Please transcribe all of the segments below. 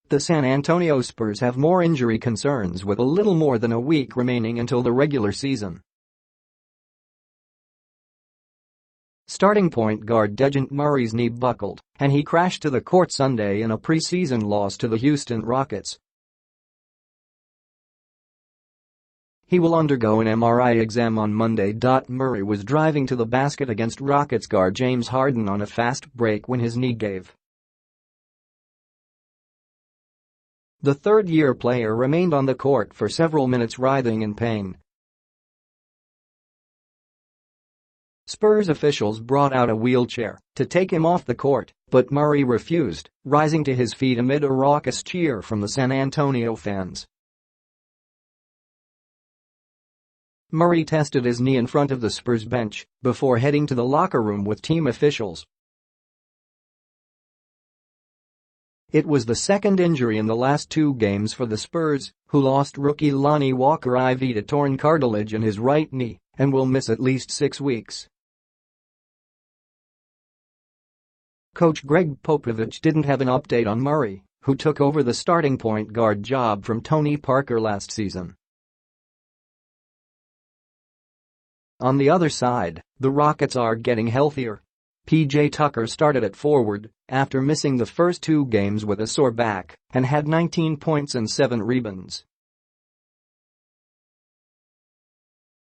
The San Antonio Spurs have more injury concerns with a little more than a week remaining until the regular season. Starting point guard Dejounte Murray's knee buckled, and he crashed to the court Sunday in a preseason loss to the Houston Rockets. He will undergo an MRI exam on Monday. Murray was driving to the basket against Rockets guard James Harden on a fast break when his knee gave. The third-year player remained on the court for several minutes writhing in pain. Spurs officials brought out a wheelchair to take him off the court, but Murray refused, rising to his feet amid a raucous cheer from the San Antonio fans. Murray tested his knee in front of the Spurs bench before heading to the locker room with team officials. It was the second injury in the last 2 games for the Spurs, who lost rookie Lonnie Walker IV to torn cartilage in his right knee and will miss at least 6 weeks. Coach Greg Popovich didn't have an update on Murray, who took over the starting point guard job from Tony Parker last season. On the other side, the Rockets are getting healthier. PJ Tucker started at forward after missing the first 2 games with a sore back and had 19 points and 7 rebounds.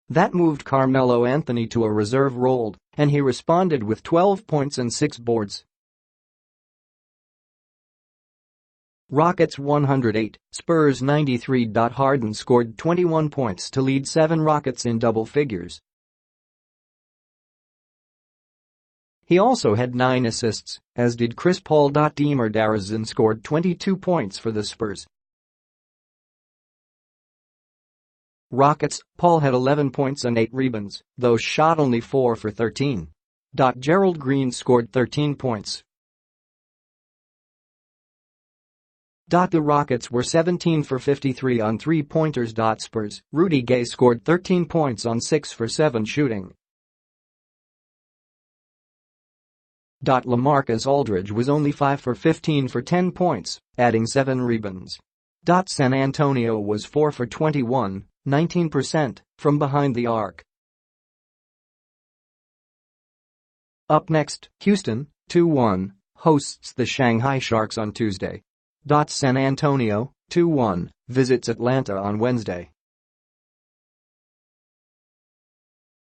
That moved Carmelo Anthony to a reserve role, and he responded with 12 points and 6 boards. Rockets 108, Spurs 93. Harden scored 21 points to lead 7 Rockets in double figures. He also had 9 assists, as did Chris Paul. DeMar DeRozan scored 22 points for the Spurs. Rockets, Paul had 11 points and 8 rebounds, though shot only 4 for 13. Gerald Green scored 13 points. The Rockets were 17 for 53 on 3-pointers. Spurs, Rudy Gay scored 13 points on 6 for 7 shooting. LaMarcus Aldridge was only 5 for 15 for 10 points, adding 7 rebounds. San Antonio was 4 for 21, 19%, from behind the arc. Up next, Houston, 2-1, hosts the Shanghai Sharks on Tuesday. San Antonio, 2-1, visits Atlanta on Wednesday.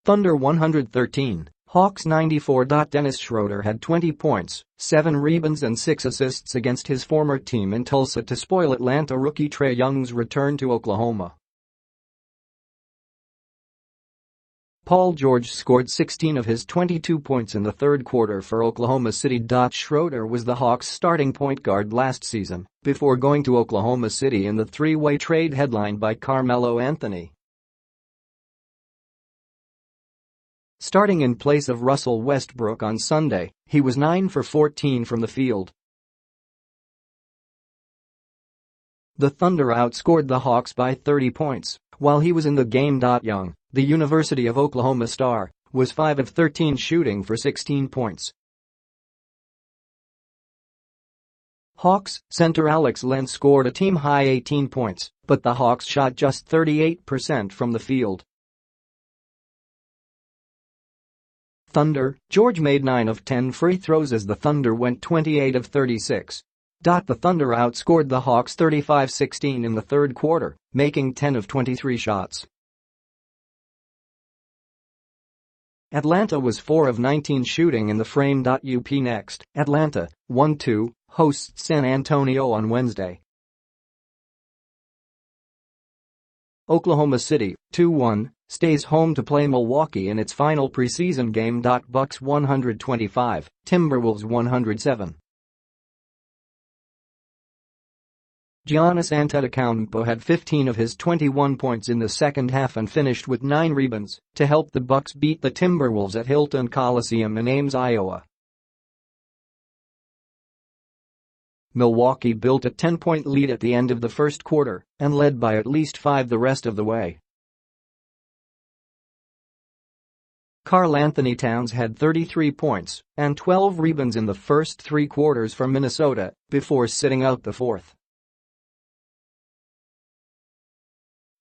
Thunder 113, Hawks 94. Dennis Schroeder had 20 points, 7 rebounds and 6 assists against his former team in Tulsa to spoil Atlanta rookie Trae Young's return to Oklahoma. Paul George scored 16 of his 22 points in the third quarter for Oklahoma City. Schroeder was the Hawks' starting point guard last season, before going to Oklahoma City in the 3-way trade headlined by Carmelo Anthony. Starting in place of Russell Westbrook on Sunday, he was 9 for 14 from the field. The Thunder outscored the Hawks by 30 points while he was in the game. Young, the University of Oklahoma star, was 5 of 13 shooting for 16 points. Hawks center Alex Len scored a team-high 18 points, but the Hawks shot just 38% from the field. Thunder, George made 9 of 10 free throws as the Thunder went 28 of 36. The Thunder outscored the Hawks 35-16 in the third quarter, making 10 of 23 shots. Atlanta was 4 of 19 shooting in the frame. Up next, Atlanta, 1-2, hosts San Antonio on Wednesday. Oklahoma City, 2-1, stays home to play Milwaukee in its final preseason game. Bucks 125, Timberwolves 107. Giannis Antetokounmpo had 15 of his 21 points in the second half and finished with 9 rebounds to help the Bucks beat the Timberwolves at Hilton Coliseum in Ames, Iowa. Milwaukee built a 10-point lead at the end of the first quarter and led by at least 5 the rest of the way. Karl-Anthony Towns had 33 points and 12 rebounds in the first 3 quarters for Minnesota before sitting out the fourth.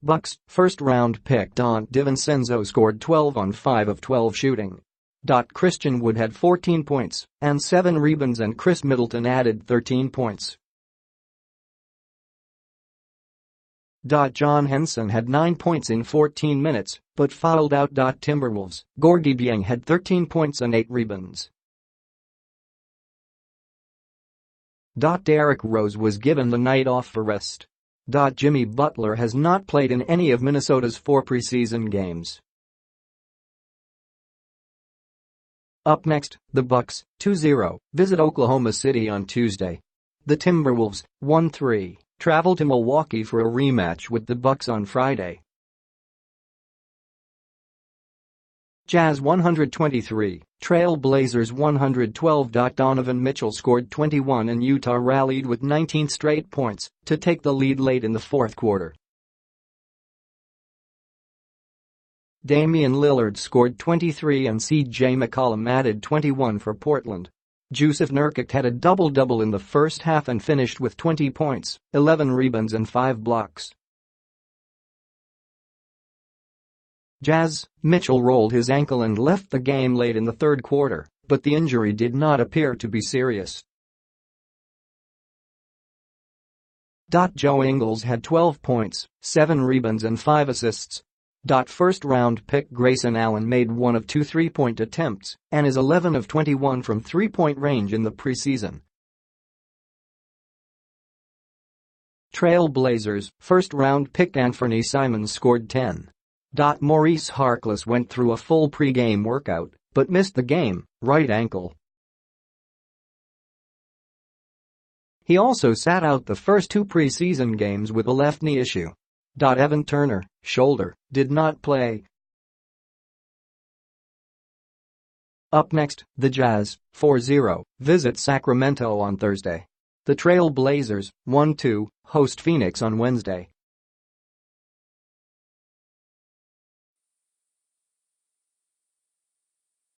Bucks first-round pick Dante DiVincenzo scored 12 on 5 of 12 shooting. Christian Wood had 14 points and 7 rebounds and Chris Middleton added 13 points. John Henson had 9 points in 14 minutes but fouled out. Timberwolves Gorgui Dieng had 13 points and 8 rebounds. Derrick Rose was given the night off for rest. Jimmy Butler has not played in any of Minnesota's 4 preseason games. Up next, the Bucks, 2-0, visit Oklahoma City on Tuesday. The Timberwolves, 1-3, travel to Milwaukee for a rematch with the Bucks on Friday. Jazz 123, Trail Blazers 112. Donovan Mitchell scored 21 and Utah rallied with 19 straight points to take the lead late in the fourth quarter. Damian Lillard scored 23 and C.J. McCollum added 21 for Portland. Jusuf Nurkic had a double-double in the first half and finished with 20 points, 11 rebounds and 5 blocks. Jazz, Mitchell rolled his ankle and left the game late in the third quarter, but the injury did not appear to be serious. Joe Ingles had 12 points, 7 rebounds and 5 assists. First-round pick Grayson Allen made 1 of 2 3-point attempts and is 11 of 21 from three-point range in the preseason. Trail Blazers first-round pick Anthony Simons scored 10. Maurice Harkless went through a full pre-game workout but missed the game, right ankle. He also sat out the first 2 preseason games with a left knee issue. Evan Turner, shoulder, did not play. Up next, the Jazz, 4-0, visit Sacramento on Thursday. The Trail Blazers, 1-2, host Phoenix on Wednesday.